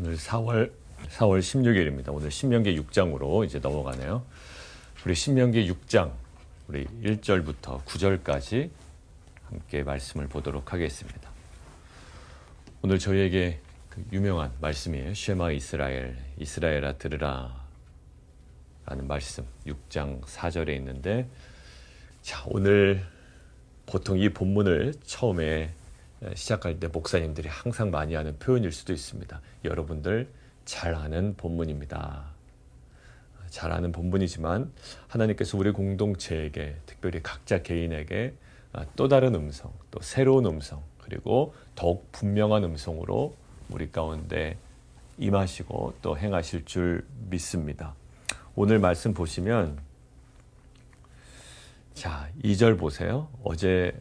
오늘 4월 16일입니다. 오늘 신명기 6장으로 이제 넘어가네요. 우리 신명기 6장 우리 1절부터 9절까지 함께 말씀을 보도록 하겠습니다. 오늘 저희에게 그 유명한 말씀이에요. 쉐마 이스라엘, 이스라엘아 들으라 라는 말씀 6장 4절에 있는데, 자, 오늘 보통 이 본문을 처음에 시작할 때 목사님들이 항상 많이 하는 표현일 수도 있습니다. 여러분들 잘 아는 본문입니다. 잘 아는 본문이지만 하나님께서 우리 공동체에게, 특별히 각자 개인에게 또 다른 음성, 또 새로운 음성, 그리고 더욱 분명한 음성으로 우리 가운데 임하시고 또 행하실 줄 믿습니다. 오늘 말씀 보시면, 자, 2절 보세요. 어제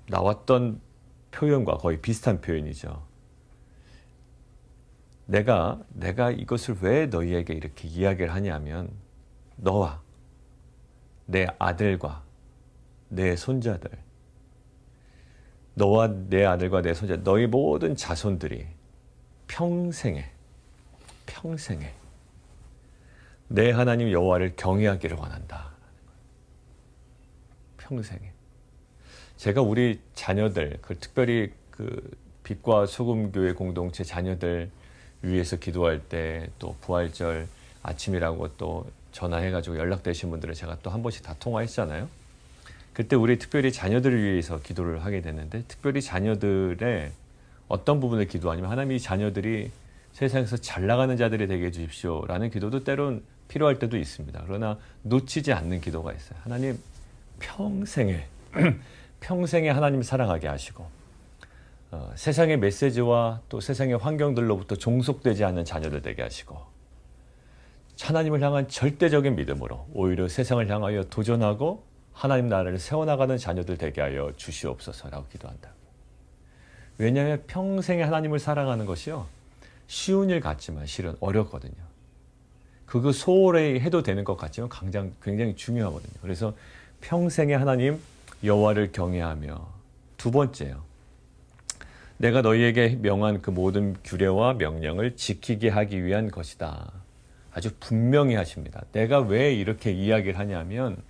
나왔던 표현과 거의 비슷한 표현이죠. 내가 이것을 왜 너희에게 이렇게 이야기를 하냐면, 너와 내 아들과 내 손자들, 너와 내 아들과 내 손자, 너희 모든 자손들이 평생에 내 하나님 여호와를 경외하기를 원한다. 평생에. 제가 우리 자녀들, 특별히 그 빛과 소금 교회 공동체 자녀들 위해서 기도할 때, 또 부활절 아침이라고 또 전화해가지고 연락되신 분들을 제가 또 한 번씩 다 통화했잖아요. 그때 우리 특별히 자녀들을 위해서 기도를 하게 됐는데, 특별히 자녀들의 어떤 부분을 기도하냐면, 하나님 이 자녀들이 세상에서 잘 나가는 자들이 되게 해주십시오 라는 기도도 때론 필요할 때도 있습니다. 그러나 놓치지 않는 기도가 있어요. 하나님 평생에 하나님 사랑하게 하시고, 세상의 메시지와 또 세상의 환경들로부터 종속되지 않는 자녀들 되게 하시고, 하나님을 향한 절대적인 믿음으로 오히려 세상을 향하여 도전하고 하나님 나라를 세워나가는 자녀들 되게 하여 주시옵소서라고 기도한다. 왜냐하면 평생에 하나님을 사랑하는 것이요, 쉬운 일 같지만 실은 어렵거든요. 그거 소홀히 해도 되는 것 같지만 굉장히 중요하거든요. 그래서 평생에 하나님 여호와를 경외하며, 두 번째요, 내가 너희에게 명한 그 모든 규례와 명령을 지키게 하기 위한 것이다. 아주 분명히 하십니다. 내가 왜 이렇게 이야기를 하냐면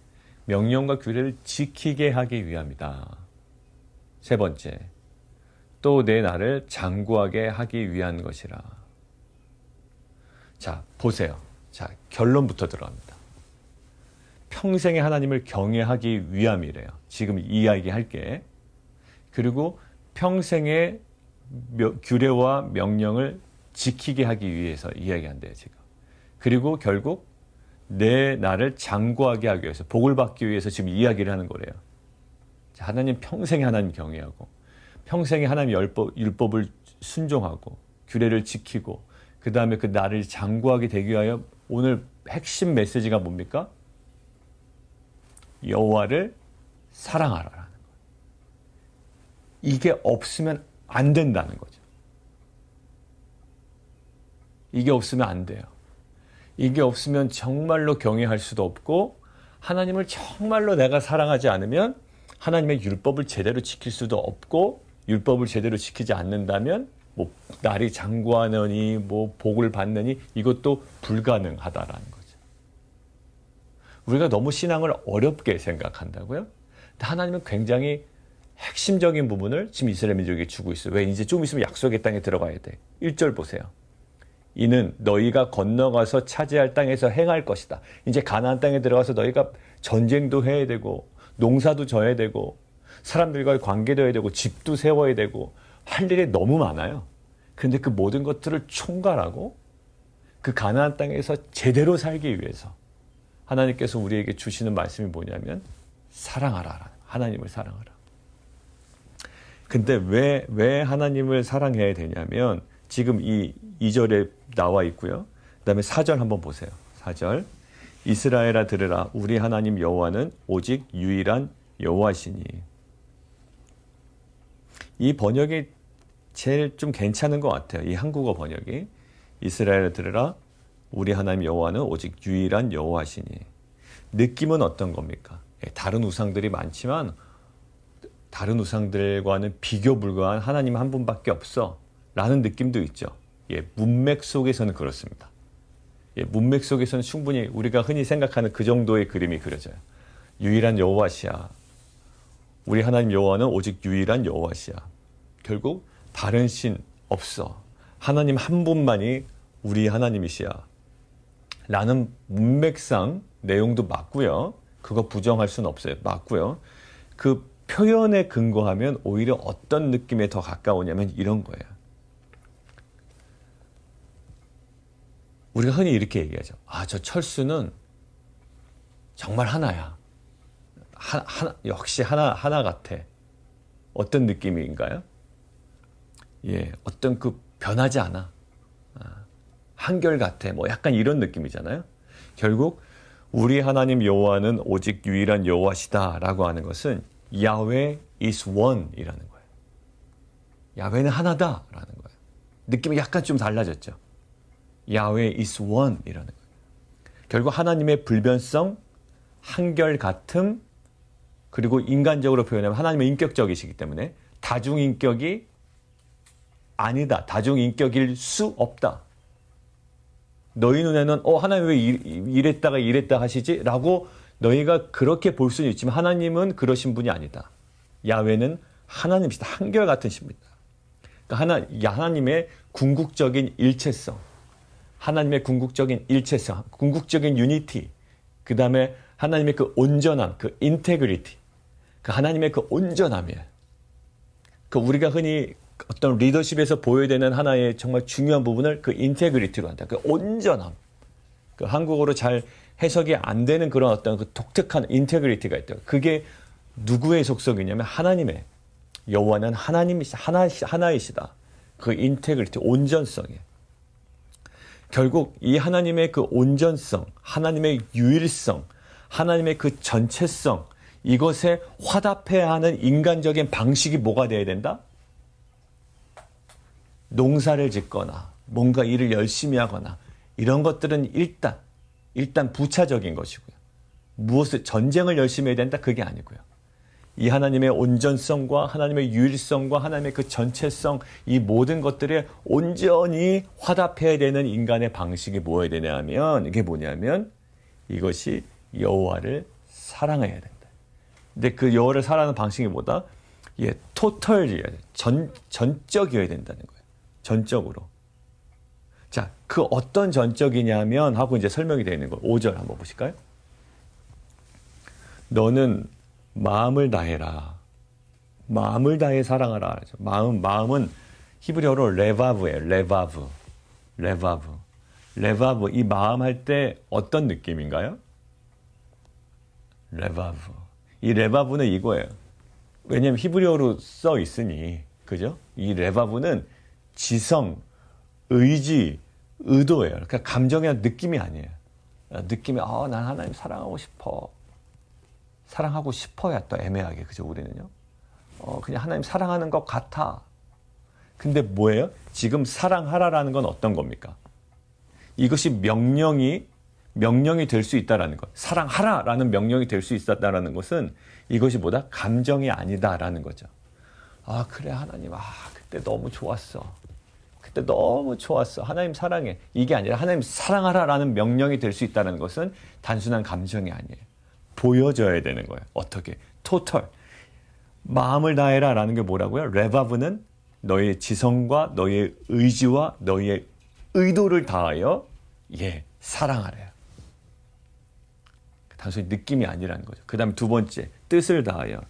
명령과 규례를 지키게 하기 위함이다. 세 번째, 또 내 나를 장구하게 하기 위한 것이라. 자, 보세요. 자, 결론부터 들어갑니다. 평생에 하나님을 경외하기 위함이래요. 지금 이야기할게. 그리고 평생의 규례와 명령을 지키게 하기 위해서 이야기한대요, 지금. 그리고 결국 내 나를 장구하게 하기 위해서, 복을 받기 위해서 지금 이야기를 하는 거래요. 자, 하나님 평생에 하나님 경외하고, 평생에 하나님 율법을 순종하고, 규례를 지키고, 그 다음에 그 나를 장구하게 되기 위하여 오늘 핵심 메시지가 뭡니까? 여호와를 사랑하라라는 거예요. 이게 없으면 안 된다는 거죠. 이게 없으면 안 돼요. 이게 없으면 정말로 경외할 수도 없고, 하나님을 정말로 내가 사랑하지 않으면 하나님의 율법을 제대로 지킬 수도 없고, 율법을 제대로 지키지 않는다면 뭐 날이 장구하느니 뭐 복을 받느니 이것도 불가능하다라는 거죠. 우리가 너무 신앙을 어렵게 생각한다고요? 하나님은 굉장히 핵심적인 부분을 지금 이스라엘 민족에게 주고 있어요. 왜? 이제 좀 있으면 약속의 땅에 들어가야 돼. 1절 보세요. 이는 너희가 건너가서 차지할 땅에서 행할 것이다. 이제 가나안 땅에 들어가서 너희가 전쟁도 해야 되고, 농사도 져야 되고, 사람들과의 관계도 해야 되고, 집도 세워야 되고, 할 일이 너무 많아요. 그런데 그 모든 것들을 총괄하고 그 가나안 땅에서 제대로 살기 위해서 하나님께서 우리에게 주시는 말씀이 뭐냐면 사랑하라. 하나님을 사랑하라. 근데 왜 하나님을 사랑해야 되냐면, 지금 이 2절에 나와 있고요. 그 다음에 4절 한번 보세요. 4절. 이스라엘아 들으라. 우리 하나님 여호와는 오직 유일한 여호와시니. 이 번역이 제일 좀 괜찮은 것 같아요. 이 한국어 번역이. 이스라엘아 들으라. 우리 하나님 여호와는 오직 유일한 여호와시니. 느낌은 어떤 겁니까? 다른 우상들이 많지만 다른 우상들과는 비교 불가한 하나님 한 분밖에 없어 라는 느낌도 있죠. 문맥 속에서는 그렇습니다. 문맥 속에서는 충분히 우리가 흔히 생각하는 그 정도의 그림이 그려져요. 유일한 여호와시야. 우리 하나님 여호와는 오직 유일한 여호와시야. 결국 다른 신 없어. 하나님 한 분만이 우리 하나님이시야. 라는 문맥상 내용도 맞고요. 그거 부정할 수는 없어요. 맞고요. 그 표현에 근거하면 오히려 어떤 느낌에 더 가까우냐면 이런 거예요. 우리가 흔히 이렇게 얘기하죠. 저 철수는 정말 하나야. 역시 하나 같아. 어떤 느낌인가요? 어떤 그 변하지 않아. 한결같아. 뭐 약간 이런 느낌이잖아요. 결국 우리 하나님 여호와는 오직 유일한 여호와시다라고 하는 것은 야훼 is one이라는 거예요. 야훼는 하나다라는 거예요. 느낌이 약간 좀 달라졌죠. 야훼 is one이라는 거예요. 결국 하나님의 불변성, 한결같음, 그리고 인간적으로 표현하면 하나님의 인격적이시기 때문에 다중인격이 아니다. 다중인격일 수 없다. 너희 눈에는 하나님 왜 이랬다가 이랬다 하시지? 라고 너희가 그렇게 볼 수는 있지만 하나님은 그러신 분이 아니다. 야훼는 하나님이시다. 한결같은 신입니다. 그러니까 하나님의 궁극적인 일체성, 하나님의 궁극적인 일체성, 궁극적인 유니티, 그 다음에 하나님의 그 온전함, 그 인테그리티, 그 하나님의 그 온전함이에요. 그 우리가 흔히 어떤 리더십에서 보여야 되는 하나의 정말 중요한 부분을 그 인테그리티로 한다. 그 온전함. 그 한국어로 잘 해석이 안 되는 그런 어떤 그 독특한 인테그리티가 있다. 그게 누구의 속성이냐면 하나님의, 여호와는 하나이시다. 그 인테그리티, 온전성이에요. 결국 이 하나님의 그 온전성, 하나님의 유일성, 하나님의 그 전체성, 이것에 화답해야 하는 인간적인 방식이 뭐가 돼야 된다? 농사를 짓거나 뭔가 일을 열심히 하거나 이런 것들은 일단 부차적인 것이고요. 무엇을 전쟁을 열심히 해야 된다? 그게 아니고요. 이 하나님의 온전성과 하나님의 유일성과 하나님의 그 전체성, 이 모든 것들에 온전히 화답해야 되는 인간의 방식이 뭐여야 되냐 하면 이게 뭐냐면 이것이 여호와를 사랑해야 된다. 근데 그 여호와를 사랑하는 방식이 뭐다? 토털이어야 돼. 전적이어야 된다는 거예요. 전적으로. 자, 그 어떤 전적이냐면 하고 이제 설명이 되어 있는 거. 5절 한번 보실까요? 너는 마음을 다해라. 마음을 다해 사랑하라. 마음은 히브리어로 레바브예요. 레바브. 이 마음 할 때 어떤 느낌인가요? 레바브. 이 레바브는 이거예요. 왜냐하면 히브리어로 써 있으니, 그죠? 이 레바브는 지성, 의지, 의도예요. 그러니까 감정이나 느낌이 아니에요. 느낌이 난 하나님 사랑하고 싶어. 사랑하고 싶어야 또 애매하게, 그죠? 우리는요. 그냥 하나님 사랑하는 것 같아. 근데 뭐예요? 지금 사랑하라라는 건 어떤 겁니까? 이것이 명령이 될 수 있다라는 것. 사랑하라라는 명령이 될 수 있다라는 것은 이것이 뭐다? 감정이 아니다라는 거죠. 그래 하나님, 그때 너무 좋았어. 하나님 사랑해. 이게 아니라 하나님 사랑하라라는 명령이 될 수 있다는 것은 단순한 감정이 아니에요. 보여져야 되는 거예요. 어떻게? 토털. 마음을 다해라라는 게 뭐라고요? 레바브는 너의 지성과 너의 의지와 너의 의도를 다하여 사랑하래요. 단순히 느낌이 아니라는 거죠. 그 다음에 두 번째, 뜻을 다하여.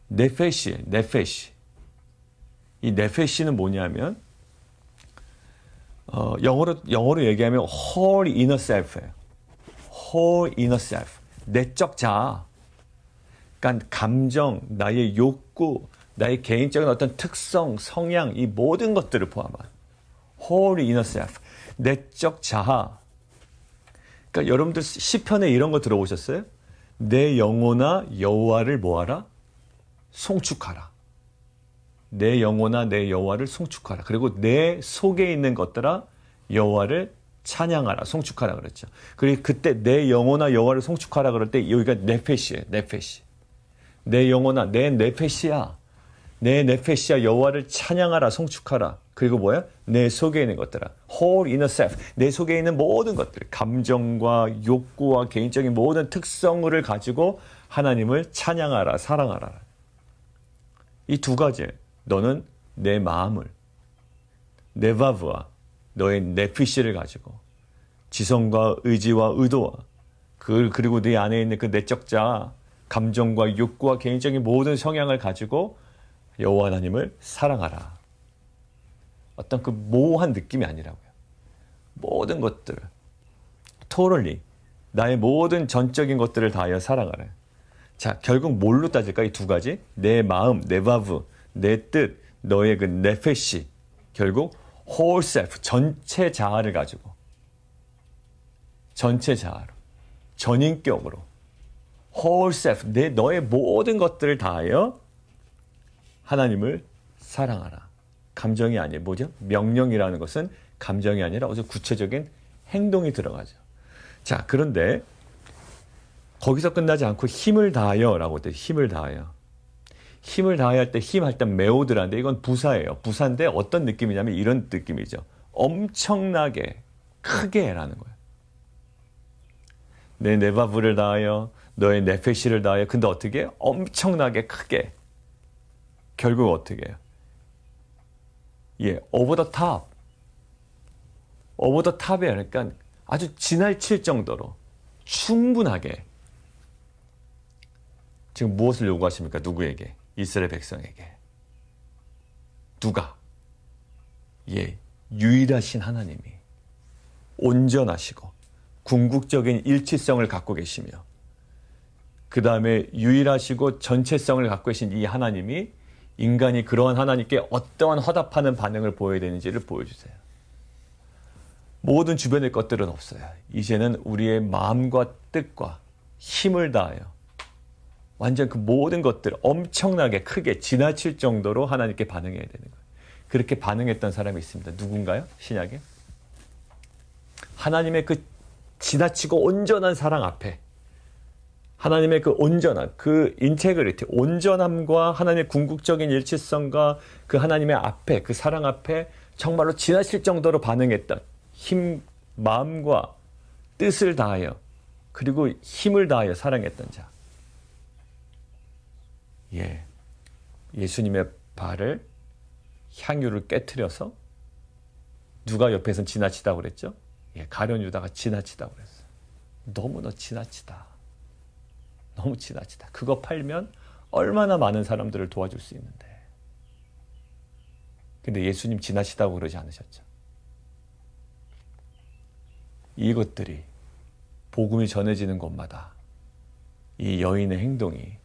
네페시예요. 네페시. 이 네페시는 뭐냐면 영어로 얘기하면 whole inner self예요. whole inner self. 내적 자아. 그러니까 감정, 나의 욕구, 나의 개인적인 어떤 특성, 성향, 이 모든 것들을 포함한 whole inner self. 내적 자아. 그러니까 여러분들 시편에 이런 거 들어보셨어요? 내 영혼아 여호와를 뭐하라? 송축하라. 내 영혼아 내 여호와를 송축하라. 그리고 내 속에 있는 것들아 여호와를 찬양하라. 송축하라 그랬죠. 그리고 그때 내 영혼아 여호와를 송축하라 그럴 때 여기가 네페시예요. 네페시. 내 영혼아 내 네페시야. 내 네페시아 여호와를 찬양하라, 송축하라. 그리고 뭐야? 내 속에 있는 것들아. whole inner self. 내 속에 있는 모든 것들, 감정과 욕구와 개인적인 모든 특성을 가지고 하나님을 찬양하라, 사랑하라. 이 두 가지. 너는 내 마음을, 네바브와 너의 네피시를 가지고 지성과 의지와 의도와 그리고 네 안에 있는 그 내적 자아, 감정과 욕구와 개인적인 모든 성향을 가지고 여호와 하나님을 사랑하라. 어떤 그 모호한 느낌이 아니라고요. 모든 것들, totally 나의 모든 전적인 것들을 다하여 사랑하라. 자, 결국 뭘로 따질까? 이 두 가지. 내 마음, 네바브, 내 뜻, 너의 그 네페시. 결국 whole self, 전체 자아를 가지고, 전체 자아로, 전인격으로 whole self, 너의 모든 것들을 다하여 하나님을 사랑하라. 감정이 아니에요. 뭐죠? 명령이라는 것은 감정이 아니라 아주 구체적인 행동이 들어가죠. 자, 그런데 거기서 끝나지 않고 힘을 다하여 라고 할 때 힘을 다하여. 힘을 다하여 할 때 힘 할 때 메오드라는데 이건 부사예요. 부사인데 어떤 느낌이냐면 이런 느낌이죠. 엄청나게 크게 라는 거예요. 내 네바브를 다하여 너의 네페시를 다하여. 근데 어떻게? 엄청나게 크게. 결국 어떻게 해요? 예, over the top. over the top이에요. 그러니까 아주 지나칠 정도로 충분하게. 지금 무엇을 요구하십니까? 누구에게? 이스라엘 백성에게. 누가? 예, 유일하신 하나님이 온전하시고 궁극적인 일치성을 갖고 계시며 그 다음에 유일하시고 전체성을 갖고 계신 이 하나님이 인간이 그러한 하나님께 어떠한 화답하는 반응을 보여야 되는지를 보여주세요. 모든 주변의 것들은 없어요. 이제는 우리의 마음과 뜻과 힘을 다하여 완전 그 모든 것들 엄청나게 크게 지나칠 정도로 하나님께 반응해야 되는 거예요. 그렇게 반응했던 사람이 있습니다. 누군가요? 신약에? 하나님의 그 지나치고 온전한 사랑 앞에 하나님의 그 온전한, 그 인테그리티, 온전함과 하나님의 궁극적인 일치성과 그 하나님의 앞에, 그 사랑 앞에 정말로 지나칠 정도로 반응했던 힘, 마음과 뜻을 다하여 그리고 힘을 다하여 사랑했던 자. 예, 예수님의 발을 향유를 깨트려서 누가 옆에서 지나치다고 그랬죠? 예, 가룟 유다가 지나치다고 그랬어요. 너무나 지나치다. 너무 지나치다. 그거 팔면 얼마나 많은 사람들을 도와줄 수 있는데. 근데 예수님 지나치다고 그러지 않으셨죠. 이것들이 복음이 전해지는 곳마다 이 여인의 행동이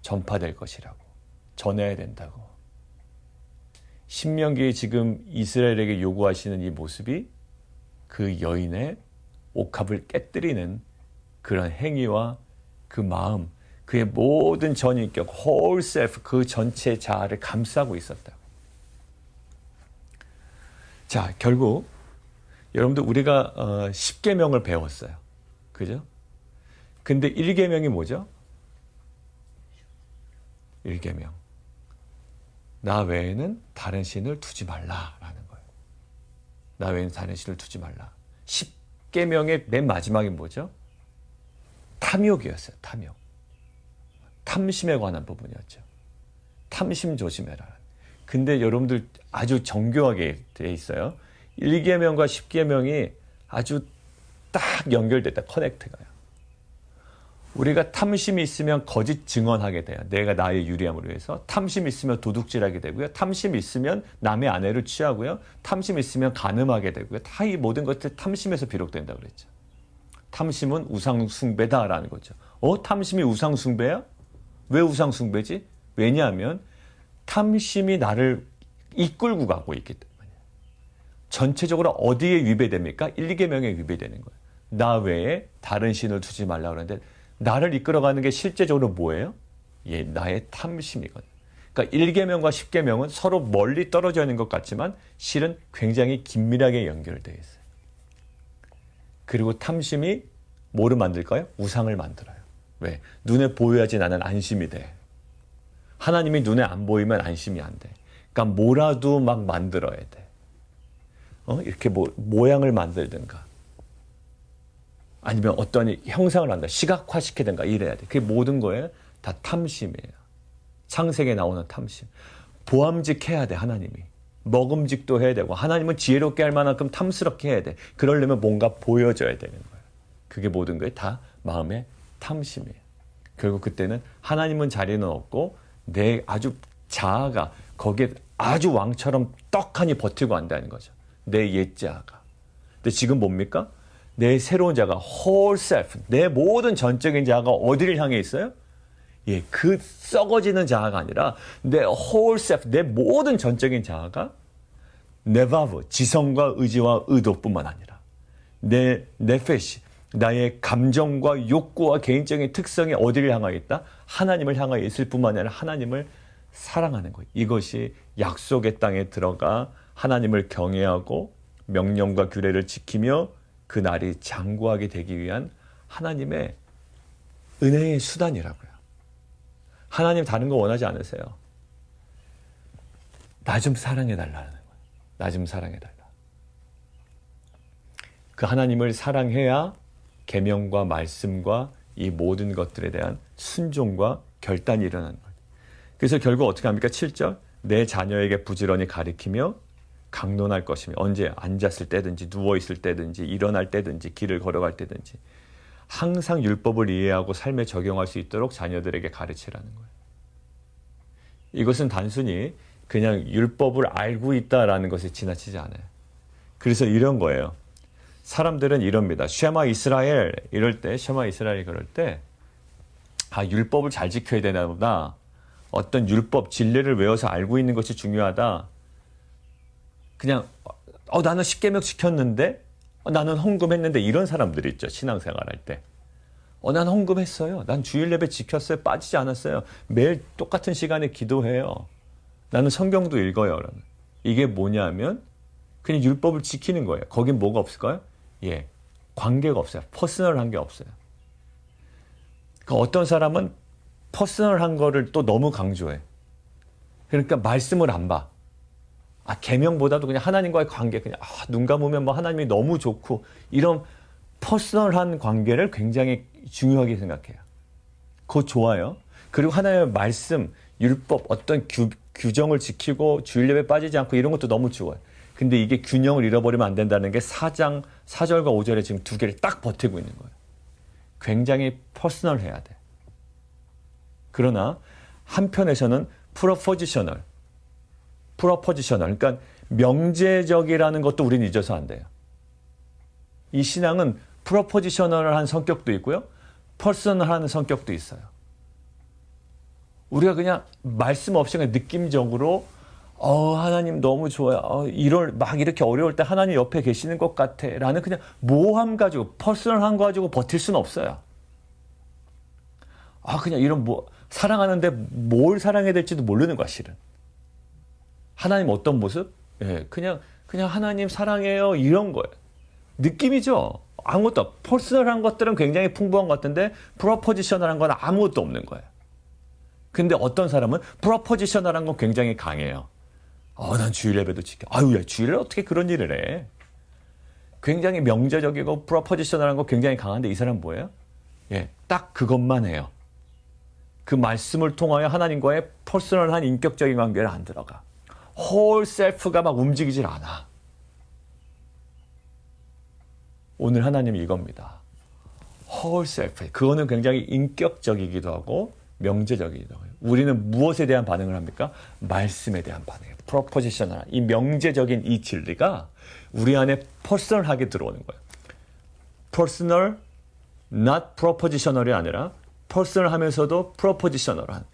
전파될 것이라고, 전해야 된다고. 신명기에 지금 이스라엘에게 요구하시는 이 모습이 그 여인의 옥합을 깨뜨리는 그런 행위와 그 마음, 그의 모든 전인격, whole self, 그 전체 자아를 감싸고 있었다고. 자, 결국 여러분들 우리가 10계명을 배웠어요. 그죠? 근데 1계명이 뭐죠? 1계명. 나 외에는 다른 신을 두지 말라라는 거예요. 나 외에는 다른 신을 두지 말라. 10계명의 맨 마지막이 뭐죠? 탐욕이었어요. 탐욕. 탐심에 관한 부분이었죠. 탐심 조심해라. 근데 여러분들 아주 정교하게 돼 있어요. 1계명과 10계명이 아주 딱 연결됐다. 커넥트가요. 우리가 탐심이 있으면 거짓 증언하게 돼요. 내가 나의 유리함을 위해서. 탐심이 있으면 도둑질하게 되고요. 탐심이 있으면 남의 아내를 취하고요. 탐심이 있으면 간음하게 되고요. 다 이 모든 것들 탐심에서 비롯된다고 그랬죠. 탐심은 우상숭배다라는 거죠. 탐심이 우상숭배야? 왜 우상숭배지? 왜냐하면 탐심이 나를 이끌고 가고 있기 때문이에요. 전체적으로 어디에 위배됩니까? 1계명에 위배되는 거예요. 나 외에 다른 신을 두지 말라고 그러는데 나를 이끌어가는 게 실제적으로 뭐예요? 예, 나의 탐심이거든요. 그러니까 1계명과 10계명은 서로 멀리 떨어져 있는 것 같지만 실은 굉장히 긴밀하게 연결되어 있어요. 그리고 탐심이 뭐를 만들까요? 우상을 만들어요. 왜? 눈에 보여야지 나는 안심이 돼. 하나님이 눈에 안 보이면 안심이 안 돼. 그러니까 뭐라도 막 만들어야 돼. 이렇게 모양을 만들든가. 아니면 어떤 형상을 한다. 시각화시키든가 이래야 돼. 그게 모든 거에 다 탐심이에요. 창세기에 나오는 탐심. 보암직해야 돼, 하나님이. 먹음직도 해야 되고, 하나님은 지혜롭게 할 만큼 탐스럽게 해야 돼. 그러려면 뭔가 보여줘야 되는 거예요. 그게 모든 거에 다 마음의 탐심이에요. 결국 그때는 하나님은 자리는 없고 내 아주 자아가 거기에 아주 왕처럼 떡하니 버티고 한다는 거죠. 내 옛 자아가. 근데 지금 뭡니까? 내 새로운 자아가 whole self, 내 모든 전적인 자아가 어디를 향해 있어요? 예, 그 썩어지는 자아가 아니라 내 whole self, 내 모든 전적인 자아가 네바브, 지성과 의지와 의도뿐만 아니라 내 네페시, 나의 감정과 욕구와 개인적인 특성이 어디를 향하여 있다? 하나님을 향하여 있을 뿐만 아니라 하나님을 사랑하는 거예요. 이것이 약속의 땅에 들어가 하나님을 경외하고 명령과 규례를 지키며 그 날이 장구하게 되기 위한 하나님의 은혜의 수단이라고요. 하나님 다른 거 원하지 않으세요. 나 좀 사랑해달라는 거예요. 나 좀 사랑해달라. 그 하나님을 사랑해야 계명과 말씀과 이 모든 것들에 대한 순종과 결단이 일어나는 거예요. 그래서 결국 어떻게 합니까? 7절. 내 자녀에게 부지런히 가르치며 강론할 것이며, 언제 앉았을 때든지 누워있을 때든지 일어날 때든지 길을 걸어갈 때든지 항상 율법을 이해하고 삶에 적용할 수 있도록 자녀들에게 가르치라는 거예요. 이것은 단순히 그냥 율법을 알고 있다라는 것에 지나치지 않아요. 그래서 이런 거예요. 사람들은 이럽니다. 쉐마 이스라엘 이럴 때, 쉐마 이스라엘 그럴 때, 율법을 잘 지켜야 되나 보다. 어떤 율법, 진리를 외워서 알고 있는 것이 중요하다. 그냥 나는 10계명 지켰는데, 나는 헌금했는데, 이런 사람들이 있죠. 신앙생활할 때. 난 헌금했어요. 난 주일 예배 지켰어요. 빠지지 않았어요. 매일 똑같은 시간에 기도해요. 나는 성경도 읽어요. 그러면. 이게 뭐냐면 그냥 율법을 지키는 거예요. 거긴 뭐가 없을까요? 예, 관계가 없어요. 퍼스널한 게 없어요. 그러니까 어떤 사람은 퍼스널한 거를 또 너무 강조해. 그러니까 말씀을 안 봐. 계명보다도 그냥 하나님과의 관계, 그냥 눈 감으면 뭐 하나님이 너무 좋고, 이런 퍼스널한 관계를 굉장히 중요하게 생각해요. 그거 좋아요. 그리고 하나님의 말씀, 율법, 어떤 규정을 지키고 주일예배 빠지지 않고 이런 것도 너무 좋아요. 근데 이게 균형을 잃어버리면 안 된다는 게 4장 4절과 5절에 지금 두 개를 딱 버티고 있는 거예요. 굉장히 퍼스널해야 돼. 그러나 한편에서는 프로포지셔널, 그러니까 명제적이라는 것도 우리는 잊어서 안 돼요. 이 신앙은 프로포지셔널한 성격도 있고요, 퍼스널한 성격도 있어요. 우리가 그냥 말씀 없이 그냥 느낌적으로 하나님 너무 좋아요. 막 이렇게 어려울 때 하나님 옆에 계시는 것 같아. 라는 그냥 모함 가지고, 퍼스널한 거 가지고 버틸 수는 없어요. 그냥 이런 사랑하는데 뭘 사랑해야 될지도 모르는 거야, 실은. 하나님 어떤 모습? 예, 그냥 하나님 사랑해요. 이런 거예요. 느낌이죠? 아무것도, 퍼스널한 것들은 굉장히 풍부한 것 같은데, 프로포지셔널한 건 아무것도 없는 거예요. 근데 어떤 사람은 프로포지셔널한 건 굉장히 강해요. 난 주일 예배도 지켜. 야, 주일에 어떻게 그런 일을 해? 굉장히 명제적이고 프로포지셔널한 거 굉장히 강한데 이 사람 뭐예요? 예, 딱 그것만 해요. 그 말씀을 통하여 하나님과의 퍼스널한 인격적인 관계를 안 들어가. 홀 셀프가 막 움직이질 않아. 오늘 하나님이 이겁니다. 홀 셀프. 그거는 굉장히 인격적이기도 하고 명제적이기도 해요. 우리는 무엇에 대한 반응을 합니까? 말씀에 대한 반응이에요. 프로포지셔널한 이 명제적인 이 진리가 우리 안에 퍼스널하게 들어오는 거예요. 퍼스널, not propositional이 아니라 퍼스널하면서도 프로포지셔널한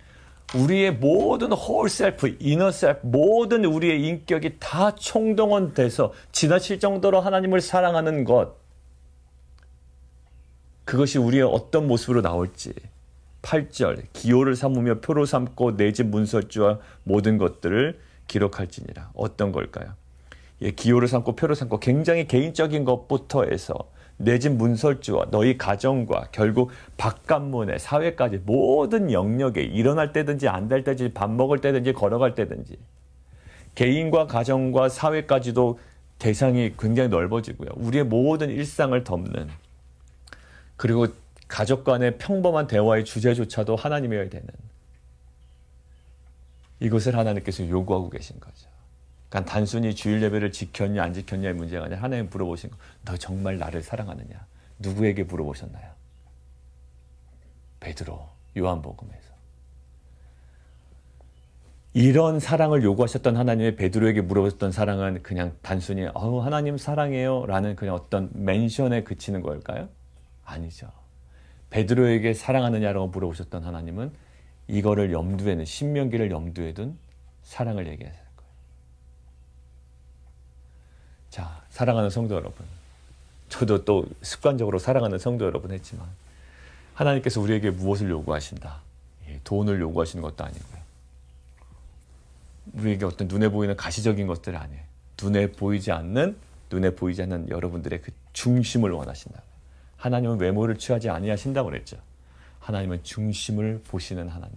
우리의 모든 홀 셀프, 이너 셀프, 모든 우리의 인격이 다 총동원돼서 지나칠 정도로 하나님을 사랑하는 것, 그것이 우리의 어떤 모습으로 나올지. 8절, 기호를 삼으며 표로 삼고 내 집 문설주와 모든 것들을 기록할지니라. 어떤 걸까요? 예, 기호를 삼고 표로 삼고 굉장히 개인적인 것부터 해서 내 집 문설주와 너희 가정과 결국 바깥문에 사회까지 모든 영역에 일어날 때든지 안 될 때든지 밥 먹을 때든지 걸어갈 때든지 개인과 가정과 사회까지도 대상이 굉장히 넓어지고요. 우리의 모든 일상을 덮는 그리고 가족 간의 평범한 대화의 주제조차도 하나님이어야 되는 이것을 하나님께서 요구하고 계신 거죠. 그러니까 단순히 주일 예배를 지켰냐 안 지켰냐의 문제가 아니라 하나님 물어보신 거. 너 정말 나를 사랑하느냐? 누구에게 물어보셨나요? 베드로, 요한복음에서. 이런 사랑을 요구하셨던 하나님의 베드로에게 물어보셨던 사랑은 그냥 단순히 하나님 사랑해요 라는 그냥 어떤 멘션에 그치는 걸까요? 아니죠. 베드로에게 사랑하느냐라고 물어보셨던 하나님은 이거를 염두에 둔 신명기를 염두에 둔 사랑을 얘기하셨어요. 자, 사랑하는 성도 여러분, 저도 또 습관적으로 사랑하는 성도 여러분 했지만 하나님께서 우리에게 무엇을 요구하신다? 돈을 요구하시는 것도 아니고요. 우리에게 어떤 눈에 보이는 가시적인 것들 아니에요. 눈에 보이지 않는 여러분들의 그 중심을 원하신다. 하나님은 외모를 취하지 아니하신다고 그랬죠. 하나님은 중심을 보시는 하나님.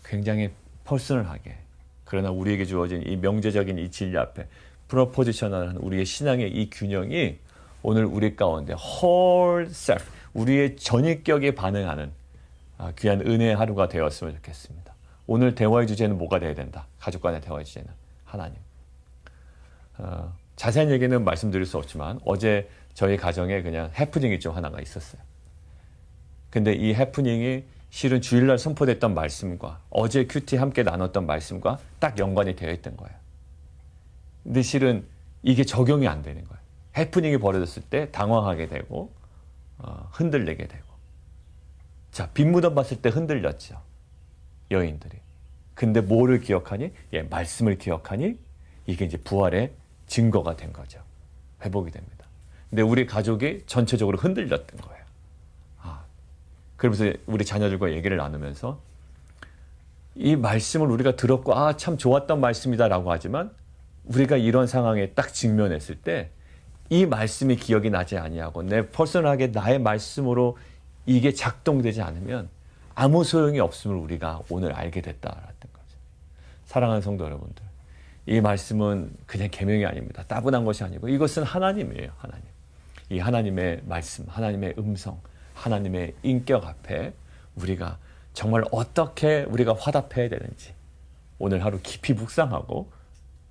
굉장히 퍼스널하게 그러나 우리에게 주어진 이 명제적인 이 진리 앞에 프로포지셔널한 우리의 신앙의 이 균형이 오늘 우리 가운데 whole self, 우리의 전인격에 반응하는 귀한 은혜의 하루가 되었으면 좋겠습니다. 오늘 대화의 주제는 뭐가 되어야 된다? 가족 간의 대화의 주제는 하나님. 자세한 얘기는 말씀드릴 수 없지만 어제 저희 가정에 그냥 해프닝이 좀 하나가 있었어요. 근데 이 해프닝이 실은 주일날 선포됐던 말씀과 어제 큐티 함께 나눴던 말씀과 딱 연관이 되어 있던 거예요. 근데 실은 이게 적용이 안 되는 거예요. 해프닝이 벌어졌을 때 당황하게 되고 흔들리게 되고. 자, 빈무덤 봤을 때 흔들렸죠. 여인들이. 근데 뭐를 기억하니? 말씀을 기억하니? 이게 이제 부활의 증거가 된 거죠. 회복이 됩니다. 근데 우리 가족이 전체적으로 흔들렸던 거예요. 그러면서 우리 자녀들과 얘기를 나누면서 이 말씀을 우리가 들었고 참 좋았던 말씀이다라고 하지만 우리가 이런 상황에 딱 직면했을 때 이 말씀이 기억이 나지 아니하고 내 퍼스널하게 나의 말씀으로 이게 작동되지 않으면 아무 소용이 없음을 우리가 오늘 알게 됐다라는 거죠. 사랑하는 성도 여러분들, 이 말씀은 그냥 계명이 아닙니다. 따분한 것이 아니고 이것은 하나님이에요. 하나님. 이 하나님의 말씀, 하나님의 음성, 하나님의 인격 앞에 우리가 정말 어떻게 우리가 화답해야 되는지 오늘 하루 깊이 묵상하고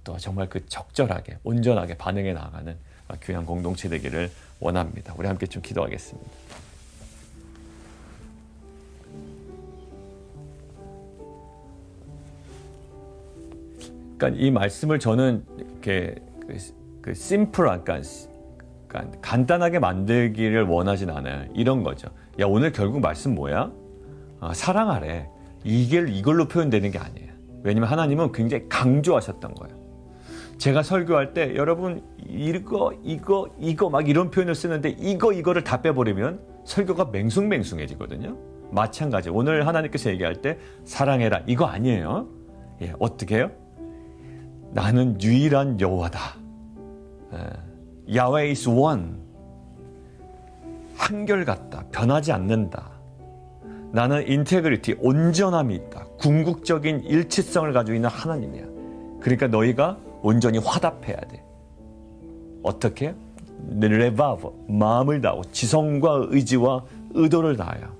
또 정말 그 적절하게 온전하게 반응해 나가는 귀한 공동체 되기를 원합니다. 우리 함께 좀 기도하겠습니다. 그러니까 이 말씀을 저는 이렇게 그 심플한 그러니까 간단하게 만들기를 원하진 않아요. 이런 거죠. 야, 오늘 결국 말씀 뭐야? 사랑하래. 이걸로 표현되는 게 아니에요. 왜냐면 하나님은 굉장히 강조하셨던 거예요. 제가 설교할 때 여러분 이거 막 이런 표현을 쓰는데 이거를 다 빼버리면 설교가 맹숭맹숭해지거든요. 마찬가지. 오늘 하나님께서 얘기할 때 사랑해라. 이거 아니에요. 어떻게 해요? 나는 유일한 여호와다. 야훼 is one. 한결같다. 변하지 않는다. 나는 인테그리티, 온전함이 있다. 궁극적인 일치성을 가지고 있는 하나님이야. 그러니까 너희가 온전히 화답해야 돼. 어떻게? 레바브, 마음을 다하고 지성과 의지와 의도를 다하여.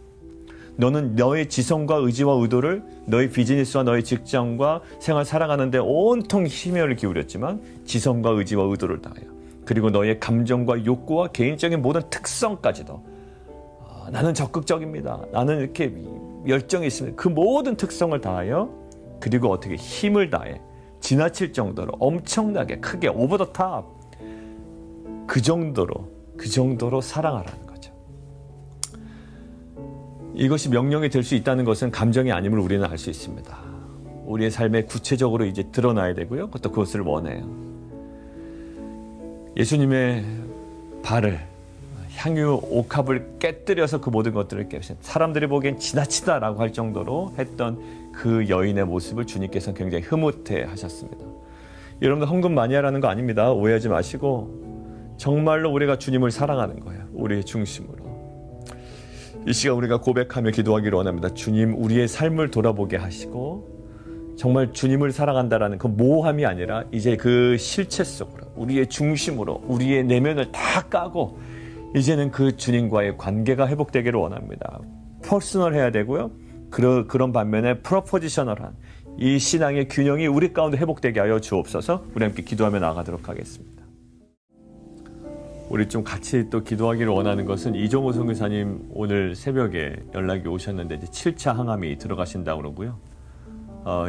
너는 너의 지성과 의지와 의도를 너의 비즈니스와 너의 직장과 생활 살아가는데 온통 힘을 기울였지만 지성과 의지와 의도를 다하여. 그리고 너의 감정과 욕구와 개인적인 모든 특성까지도 나는 적극적입니다. 나는 이렇게 열정이 있습니다. 그 모든 특성을 다하여 그리고 어떻게 힘을 다해 지나칠 정도로 엄청나게 크게 오버 더 탑 그 정도로 사랑하라는 거죠. 이것이 명령이 될 수 있다는 것은 감정이 아님을 우리는 알 수 있습니다. 우리의 삶에 구체적으로 이제 드러나야 되고요. 또 그것을 원해요. 예수님의 발을 향유 옥합을 깨뜨려서 그 모든 것들을 깨우신 사람들이 보기엔 지나치다라고 할 정도로 했던 그 여인의 모습을 주님께서는 굉장히 흐뭇해 하셨습니다. 여러분들 헌금 많이 하라는 거 아닙니다. 오해하지 마시고 정말로 우리가 주님을 사랑하는 거예요. 우리의 중심으로. 이 시간 우리가 고백하며 기도하기를 원합니다. 주님, 우리의 삶을 돌아보게 하시고 정말 주님을 사랑한다라는 그 모함이 아니라 이제 그 실체 속으로, 우리의 중심으로, 우리의 내면을 다 까고 이제는 그 주님과의 관계가 회복되기를 원합니다. 퍼스널해야 되고요. 그런 반면에 프로포지셔널한 이 신앙의 균형이 우리 가운데 회복되게 하여 주옵소서. 우리 함께 기도하며 나아가도록 하겠습니다. 우리 좀 같이 또 기도하기를 원하는 것은 이종호 선교사님 오늘 새벽에 연락이 오셨는데 이제 7차 항암이 들어가신다고 그러고요.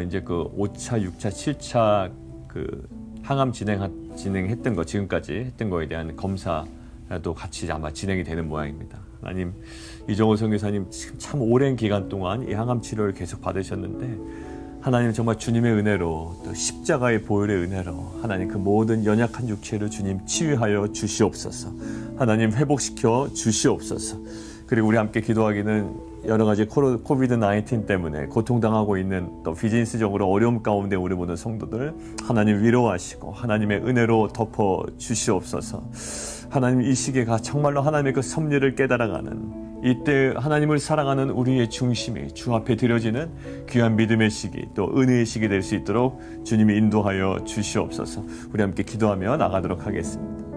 이제 그 5차, 6차, 7차 그 항암 진행했던 거, 지금까지 했던 거에 대한 검사도 같이 아마 진행이 되는 모양입니다. 하나님, 이종호 선교사님 참 오랜 기간 동안 이 항암 치료를 계속 받으셨는데 하나님 정말 주님의 은혜로 또 십자가의 보혈의 은혜로 하나님 그 모든 연약한 육체를 주님 치유하여 주시옵소서. 하나님 회복시켜 주시옵소서. 그리고 우리 함께 기도하기는 여러 가지 코비드-19 때문에 고통당하고 있는 또 비즈니스적으로 어려움 가운데 우리 모든 성도들 하나님 위로하시고 하나님의 은혜로 덮어 주시옵소서. 하나님 이 시기가 정말로 하나님의 그 섭리를 깨달아가는 이때 하나님을 사랑하는 우리의 중심이 주 앞에 드려지는 귀한 믿음의 시기 또 은혜의 시기 될 수 있도록 주님이 인도하여 주시옵소서. 우리 함께 기도하며 나가도록 하겠습니다.